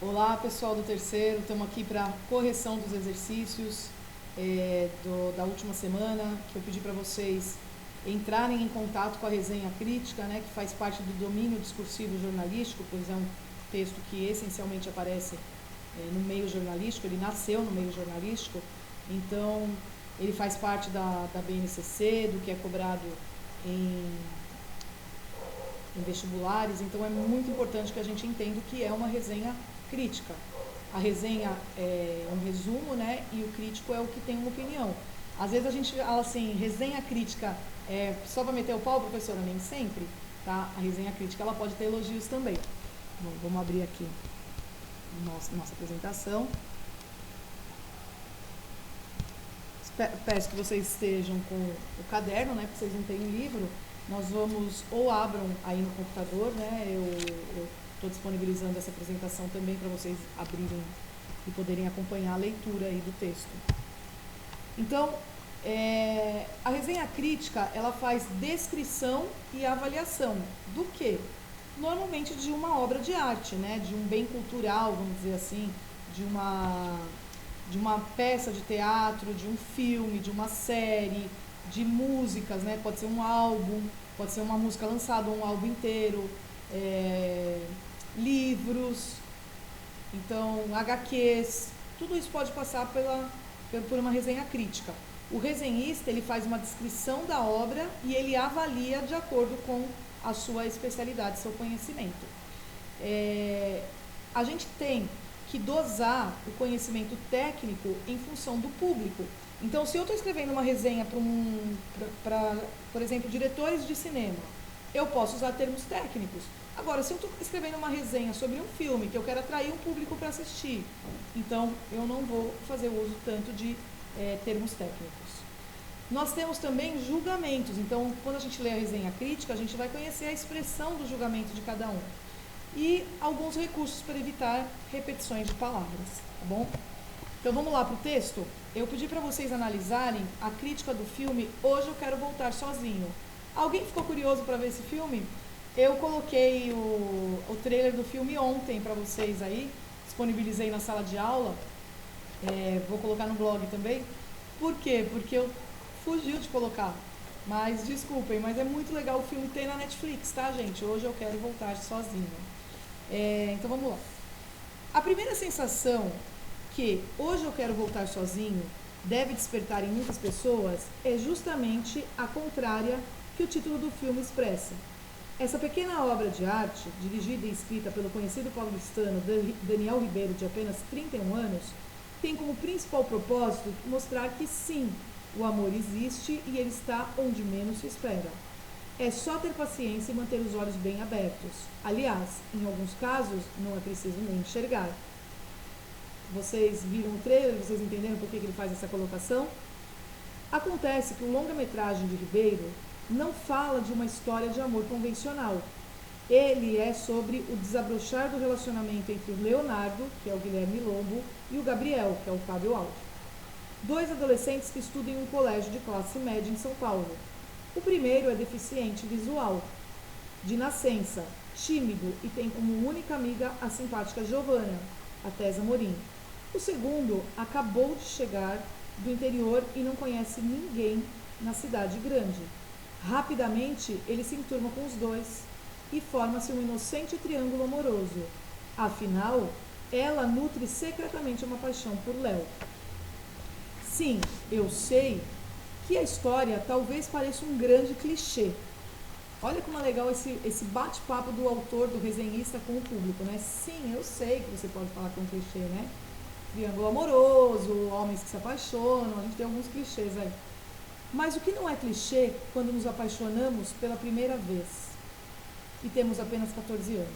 Olá, pessoal do terceiro, estamos aqui para correção dos exercícios da última semana, que eu pedi para vocês entrarem em contato com a resenha crítica, né, que faz parte do domínio discursivo jornalístico, pois é um texto que essencialmente aparece no meio jornalístico, ele nasceu no meio jornalístico, então ele faz parte da BNCC, do que é cobrado em vestibulares, então é muito importante que a gente entenda o que é uma resenha crítica. A resenha é um resumo, né, e o crítico é o que tem uma opinião. Às vezes a gente fala assim, resenha crítica é só para meter o pau, professora, nem sempre, tá? A resenha crítica ela pode ter elogios também. Bom, vamos abrir aqui nossa apresentação. Peço que vocês estejam com o caderno, né, porque vocês não têm o livro. Nós vamos, ou abram aí no computador, né, eu estou disponibilizando essa apresentação também para vocês abrirem e poderem acompanhar a leitura aí do texto. Então, a resenha crítica, ela faz descrição e avaliação do quê? Normalmente de uma obra de arte, né, de um bem cultural, vamos dizer assim, de uma peça de teatro, de um filme, de uma série, de músicas, né? Pode ser um álbum, pode ser uma música lançada, um álbum inteiro, livros, então HQs, tudo isso pode passar por uma resenha crítica. O resenhista, ele faz uma descrição da obra e ele avalia de acordo com a sua especialidade, seu conhecimento. A gente tem que dosar o conhecimento técnico em função do público. Então, se eu estou escrevendo uma resenha para, por exemplo, diretores de cinema, eu posso usar termos técnicos. Agora, se eu estou escrevendo uma resenha sobre um filme que eu quero atrair um público para assistir, então eu não vou fazer uso tanto de termos técnicos. Nós temos também julgamentos. Então, quando a gente lê a resenha crítica, a gente vai conhecer a expressão do julgamento de cada um. E alguns recursos para evitar repetições de palavras, tá bom? Então vamos lá para o texto. Eu pedi para vocês analisarem a crítica do filme Hoje Eu Quero Voltar Sozinho. Alguém ficou curioso para ver esse filme? Eu coloquei o trailer do filme ontem para vocês aí, disponibilizei na sala de aula, vou colocar no blog também. Por quê? Porque eu fugiu de colocar, mas desculpem, mas é muito legal o filme, tem na Netflix, tá, gente? Hoje Eu Quero Voltar Sozinho. Então vamos lá. A primeira sensação que Hoje Eu Quero Voltar Sozinho deve despertar em muitas pessoas é justamente a contrária que o título do filme expressa. Essa pequena obra de arte, dirigida e escrita pelo conhecido paulistano Daniel Ribeiro, de apenas 31 anos, tem como principal propósito mostrar que sim, o amor existe e ele está onde menos se espera. É só ter paciência e manter os olhos bem abertos. Aliás, em alguns casos, não é preciso nem enxergar. Vocês viram o trailer? Vocês entenderam por que ele faz essa colocação? Acontece que o longa-metragem de Ribeiro não fala de uma história de amor convencional. Ele é sobre o desabrochar do relacionamento entre o Leonardo, que é o Guilherme Lobo, e o Gabriel, que é o Fábio Alto. Dois adolescentes que estudam em um colégio de classe média em São Paulo. O primeiro é deficiente visual, de nascença, tímido e tem como única amiga a simpática Giovana, a Tesa Morim. O segundo acabou de chegar do interior e não conhece ninguém na cidade grande. Rapidamente, ele se enturma com os dois e forma-se um inocente triângulo amoroso. Afinal, ela nutre secretamente uma paixão por Léo. Sim, eu sei que a história talvez pareça um grande clichê. Olha como é legal esse bate-papo do autor, do resenhista com o público, né? Sim, eu sei que você pode falar que é um clichê, né? Triângulo amoroso, homens que se apaixonam, a gente tem alguns clichês aí. Mas o que não é clichê quando nos apaixonamos pela primeira vez e temos apenas 14 anos?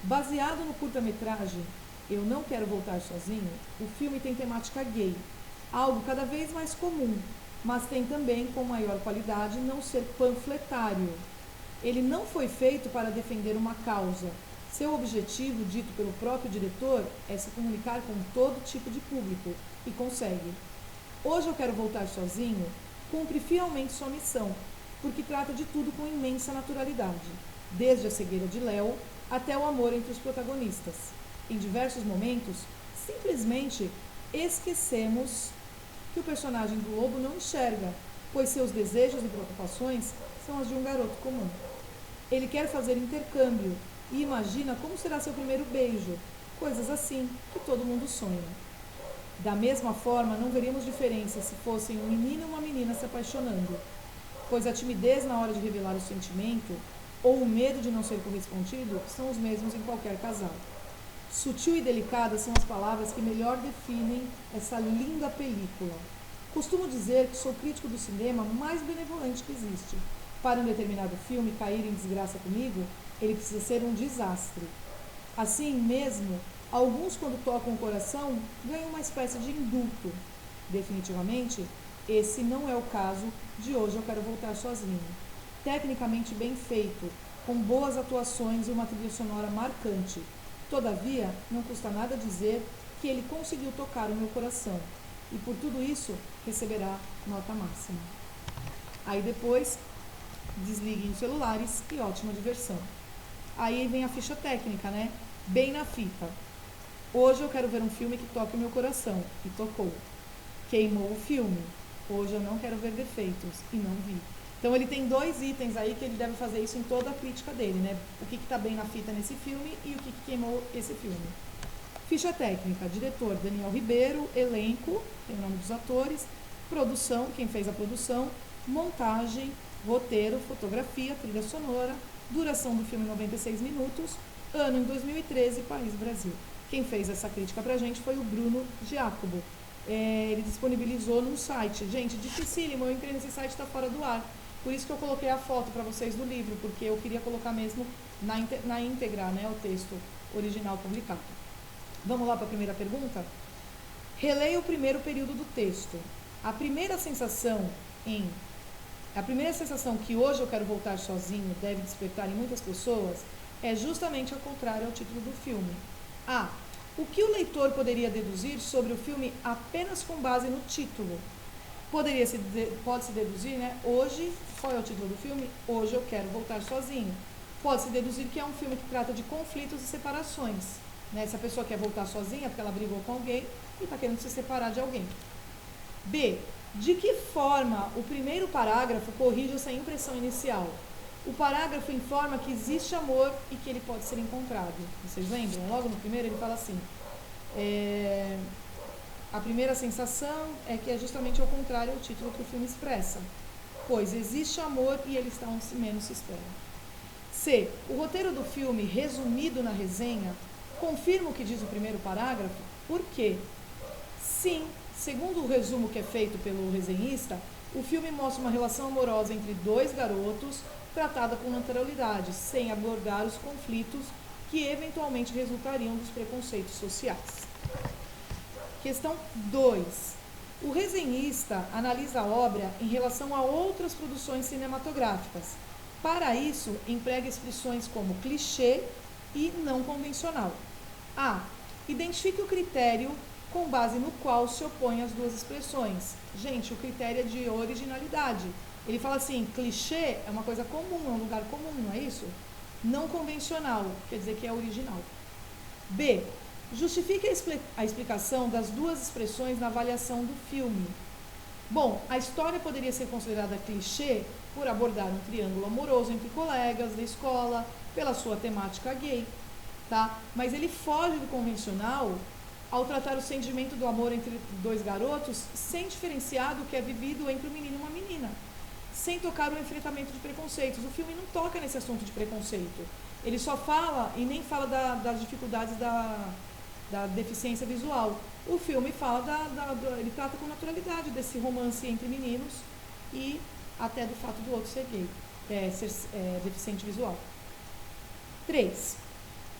Baseado no curta-metragem Eu Não Quero Voltar Sozinho, o filme tem temática gay, algo cada vez mais comum, mas tem também, com maior qualidade, não ser panfletário. Ele não foi feito para defender uma causa. Seu objetivo, dito pelo próprio diretor, é se comunicar com todo tipo de público, e consegue. Hoje Eu Quero Voltar Sozinho cumpre fielmente sua missão, porque trata de tudo com imensa naturalidade, desde a cegueira de Léo até o amor entre os protagonistas. em diversos momentos, simplesmente esquecemos que o personagem do lobo não enxerga, pois seus desejos e preocupações são as de um garoto comum. Ele quer fazer intercâmbio e imagina como será seu primeiro beijo, coisas assim que todo mundo sonha. Da mesma forma, não veríamos diferença se fossem um menino e uma menina se apaixonando, pois a timidez na hora de revelar o sentimento ou o medo de não ser correspondido são os mesmos em qualquer casal. Sutil e delicada são as palavras que melhor definem essa linda película. Costumo dizer que sou crítico do cinema mais benevolente que existe. Para um determinado filme cair em desgraça comigo, ele precisa ser um desastre. Assim mesmo, alguns, quando tocam o coração, ganham uma espécie de indulto. Definitivamente, esse não é o caso de Hoje Eu Quero Voltar Sozinho. Tecnicamente bem feito, com boas atuações e uma trilha sonora marcante. Todavia, não custa nada dizer que ele conseguiu tocar o meu coração. E por tudo isso, receberá nota máxima. Aí depois, desliguem os celulares e ótima diversão. Aí vem a ficha técnica, né? Bem na fita. Hoje eu quero ver um filme que toque o meu coração. E tocou. Queimou o filme. Hoje eu não quero ver defeitos. E não vi. Então ele tem 2 itens aí que ele deve fazer isso em toda a crítica dele, né? O que está bem na fita nesse filme e o que queimou esse filme. Ficha técnica, diretor Daniel Ribeiro, elenco, tem o nome dos atores, produção, quem fez a produção, montagem, roteiro, fotografia, trilha sonora, duração do filme 96 minutos, ano em 2013, país Brasil. Quem fez essa crítica pra gente foi o Bruno Giacobo. Ele disponibilizou num site. Gente, dificílimo, eu entrei nesse site, está fora do ar. Por isso que eu coloquei a foto para vocês do livro, porque eu queria colocar mesmo na íntegra, né, o texto original publicado. Vamos lá para a primeira pergunta? Releia o primeiro período do texto. A primeira sensação que Hoje Eu Quero Voltar Sozinho deve despertar em muitas pessoas é justamente ao contrário ao título do filme. A. O que o leitor poderia deduzir sobre o filme apenas com base no título? Pode-se deduzir, né? Hoje, qual é o título do filme? Hoje Eu Quero Voltar Sozinho. Pode-se deduzir que é um filme que trata de conflitos e separações. Né? Se a pessoa quer voltar sozinha porque ela brigou com alguém e está querendo se separar de alguém. B. De que forma o primeiro parágrafo corrige essa impressão inicial? O parágrafo informa que existe amor e que ele pode ser encontrado. Vocês lembram? Logo no primeiro ele fala assim... A primeira sensação é que é justamente ao contrário ao título que o filme expressa. Pois existe amor e ele está onde menos se espera. C. O roteiro do filme, resumido na resenha, confirma o que diz o primeiro parágrafo? Por quê? Sim, segundo o resumo que é feito pelo resenhista, o filme mostra uma relação amorosa entre 2 garotos tratada com naturalidade, sem abordar os conflitos que eventualmente resultariam dos preconceitos sociais. Questão 2. O resenhista analisa a obra em relação a outras produções cinematográficas. Para isso, emprega expressões como clichê e não convencional. A. Identifique o critério com base no qual se opõem as 2 expressões. Gente, o critério é de originalidade. Ele fala assim, clichê é uma coisa comum, é um lugar comum, não é isso? Não convencional, quer dizer que é original. B. Justifique a explicação das 2 expressões na avaliação do filme. Bom, a história poderia ser considerada clichê por abordar um triângulo amoroso entre colegas da escola, pela sua temática gay, tá? Mas ele foge do convencional ao tratar o sentimento do amor entre 2 garotos sem diferenciar do que é vivido entre um menino e uma menina, sem tocar o enfrentamento de preconceitos. O filme não toca nesse assunto de preconceito. Ele só fala, e nem fala das dificuldades da deficiência visual. O filme fala ele trata com naturalidade desse romance entre meninos e até do fato do outro ser gay, ser deficiente visual. 3.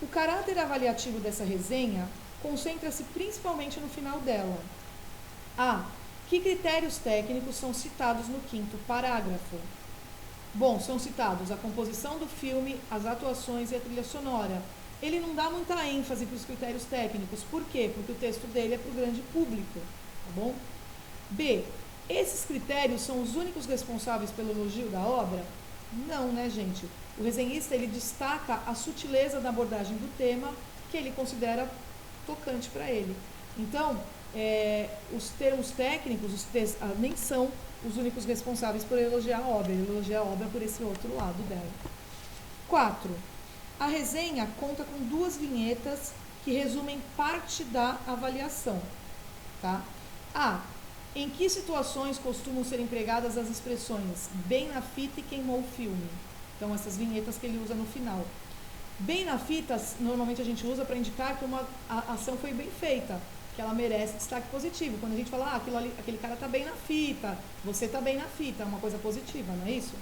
O caráter avaliativo dessa resenha concentra-se principalmente no final dela. A. Que critérios técnicos são citados no 5º parágrafo? Bom, são citados a composição do filme, as atuações e a trilha sonora. Ele não dá muita ênfase para os critérios técnicos. Por quê? Porque o texto dele é para o grande público, tá bom? B. Esses critérios são os únicos responsáveis pelo elogio da obra? Não, né, gente? O resenhista, ele destaca a sutileza da abordagem do tema que ele considera tocante para ele. Então, os termos técnicos, nem são os únicos responsáveis por elogiar a obra. Ele elogia a obra por esse outro lado dela. 4. A resenha conta com 2 vinhetas que resumem parte da avaliação. Tá? A. Em que situações costumam ser empregadas as expressões bem na fita e queimou o filme? Então, essas vinhetas que ele usa no final. Bem na fita, normalmente a gente usa para indicar que a ação foi bem feita, que ela merece destaque positivo. Quando a gente fala, aquele cara está bem na fita, você está bem na fita, é uma coisa positiva, não é isso?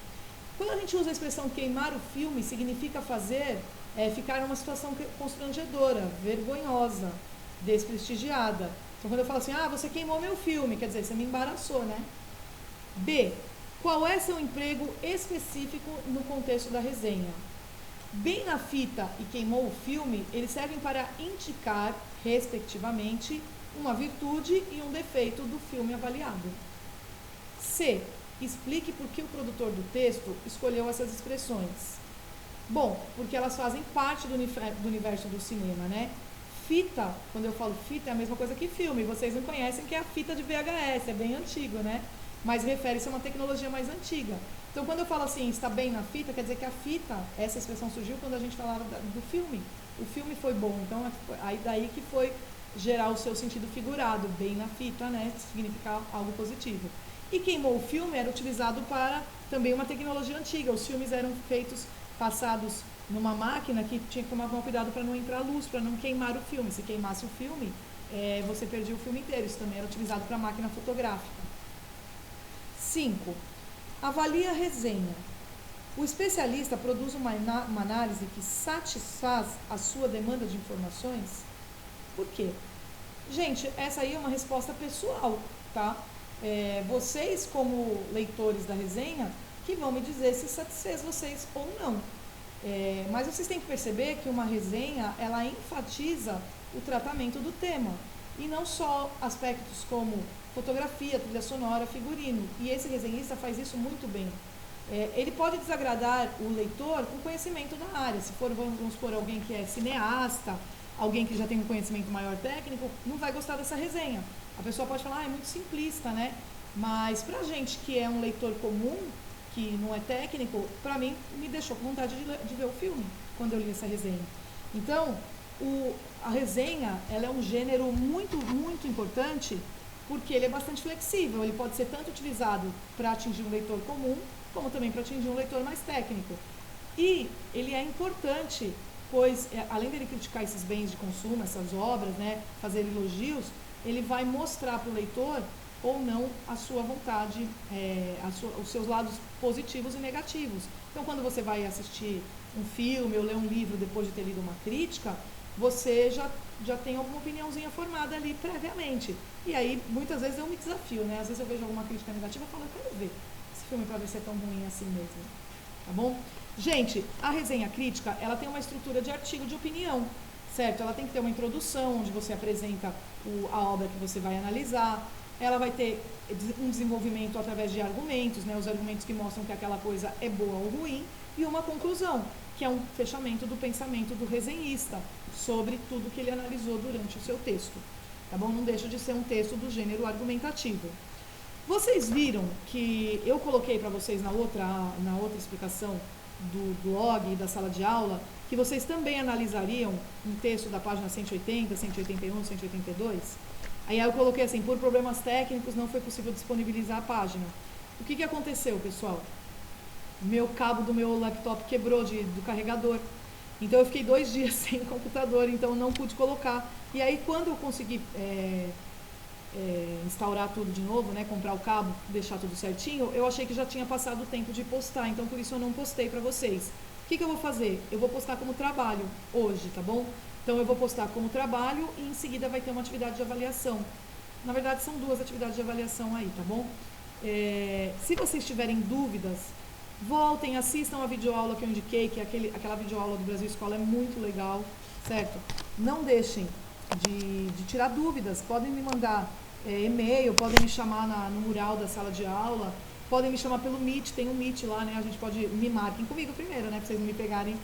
Quando a gente usa a expressão queimar o filme, significa ficar numa situação constrangedora, vergonhosa, desprestigiada. Então, quando eu falo assim, você queimou meu filme, quer dizer, você me embaraçou, né? B. Qual é seu emprego específico no contexto da resenha? Bem na fita e queimou o filme, eles servem para indicar, respectivamente, uma virtude e um defeito do filme avaliado. C. Explique por que o produtor do texto escolheu essas expressões. Bom, porque elas fazem parte do universo do cinema, né? Fita, quando eu falo fita, é a mesma coisa que filme. Vocês não conhecem que é a fita de VHS, é bem antigo, né? Mas refere-se a uma tecnologia mais antiga. Então, quando eu falo assim, está bem na fita, quer dizer que a fita, essa expressão surgiu quando a gente falava do filme. O filme foi bom, então aí daí que foi gerar o seu sentido figurado, bem na fita, né? Significar algo positivo. E queimou o filme era utilizado para também uma tecnologia antiga. Os filmes eram passados numa máquina que tinha que tomar cuidado para não entrar luz, para não queimar o filme. Se queimasse o filme, você perdia o filme inteiro. Isso também era utilizado para máquina fotográfica. 5. Avalie a resenha. O especialista produz uma análise que satisfaz a sua demanda de informações? Por quê? Gente, essa aí é uma resposta pessoal, tá? Vocês, como leitores da resenha, que vão me dizer se satisfez vocês ou não. Mas vocês têm que perceber que uma resenha, ela enfatiza o tratamento do tema, e não só aspectos como fotografia, trilha sonora, figurino. E esse resenhista faz isso muito bem. Ele pode desagradar o leitor com conhecimento na área. Se for, vamos supor, alguém que é cineasta, alguém que já tem um conhecimento maior técnico, não vai gostar dessa resenha. A pessoa pode falar, é muito simplista, né? Mas pra gente que é um leitor comum, que não é técnico, pra mim, me deixou com vontade de ver o filme, quando eu li essa resenha. Então, a resenha, ela é um gênero muito, muito importante, porque ele é bastante flexível. Ele pode ser tanto utilizado para atingir um leitor comum, como também para atingir um leitor mais técnico. E ele é importante, pois, além dele criticar esses bens de consumo, essas obras, né, fazer elogios, ele vai mostrar para o leitor ou não a sua vontade, os seus lados positivos e negativos. Então, quando você vai assistir um filme ou ler um livro depois de ter lido uma crítica, você já tem alguma opiniãozinha formada ali previamente. E aí, muitas vezes eu me desafio, né? Às vezes eu vejo alguma crítica negativa e falo, eu quero ver esse filme para ver se é tão ruim assim mesmo. Tá bom? Gente, a resenha crítica, ela tem uma estrutura de artigo de opinião, certo? Ela tem que ter uma introdução, onde você apresenta a obra que você vai analisar. Ela vai ter um desenvolvimento através de argumentos, né? Os argumentos que mostram que aquela coisa é boa ou ruim. E uma conclusão, que é um fechamento do pensamento do resenhista sobre tudo que ele analisou durante o seu texto. Tá bom? Não deixa de ser um texto do gênero argumentativo. Vocês viram que eu coloquei para vocês na outra explicação do blog e da sala de aula, que vocês também analisariam um texto da página 180, 181, 182? Aí eu coloquei assim, por problemas técnicos não foi possível disponibilizar a página. O que aconteceu, pessoal? Meu cabo do meu laptop quebrou do carregador. Então eu fiquei 2 dias sem computador, então não pude colocar. E aí quando eu consegui instaurar tudo de novo, né, comprar o cabo, deixar tudo certinho, eu achei que já tinha passado o tempo de postar, então por isso eu não postei para vocês. O que eu vou fazer? Eu vou postar como trabalho hoje, tá bom? Então eu vou postar como trabalho e em seguida vai ter uma atividade de avaliação. Na verdade são 2 atividades de avaliação aí, tá bom? Se vocês tiverem dúvidas, voltem, assistam a videoaula que eu indiquei, que é aquela videoaula do Brasil Escola, é muito legal, certo? Não deixem de tirar dúvidas, podem me mandar e-mail, podem me chamar no mural da sala de aula, podem me chamar pelo Meet, tem um Meet lá, né? A gente pode, me marquem comigo primeiro, né? Pra vocês me pegarem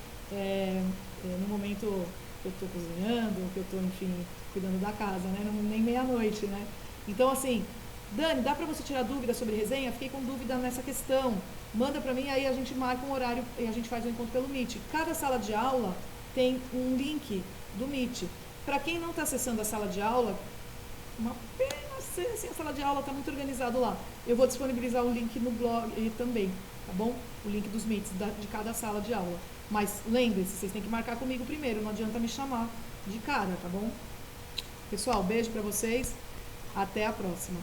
no momento que eu tô cozinhando, ou que eu tô, enfim, cuidando da casa, né? Não, nem meia-noite, né? Então, assim, Dani, dá pra você tirar dúvida sobre resenha? Fiquei com dúvida nessa questão. Manda pra mim, aí a gente marca um horário e a gente faz um encontro pelo Meet. Cada sala de aula tem um link do Meet. Para quem não está acessando a sala de aula, uma pena ser assim, a sala de aula está muito organizado lá. Eu vou disponibilizar o link no blog também, tá bom? O link dos Meets de cada sala de aula. Mas lembre-se, vocês têm que marcar comigo primeiro, não adianta me chamar de cara, tá bom? Pessoal, beijo para vocês, até a próxima.